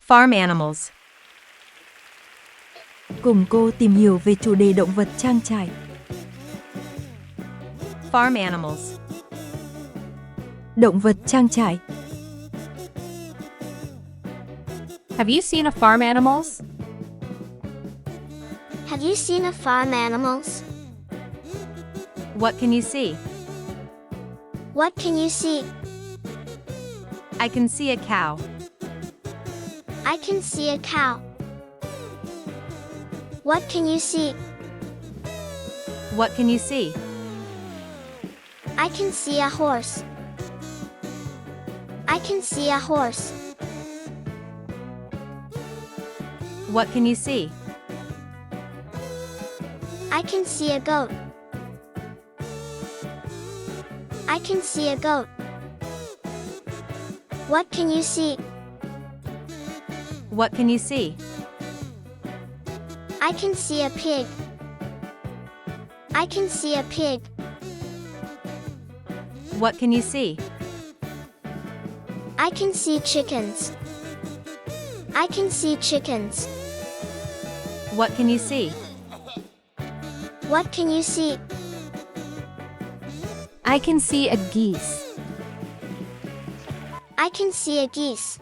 Farm animals. Cùng cô tìm hiểu về chủ đề động vật trang trại. Farm animals. Động vật trang trại. Have you seen a farm animals? Have you seen a farm animals? What can you see? What can you see? I can see a cow. I can see a cow. What can you see? What can you see? I can see a horse. I can see a horse. What can you see? I can see a goat. I can see a goat. What can you see? What can you see? I can see a pig. I can see a pig. What can you see? I can see chickens. I can see chickens. What can you see? What can you see? I can see a geese. I can see a geese.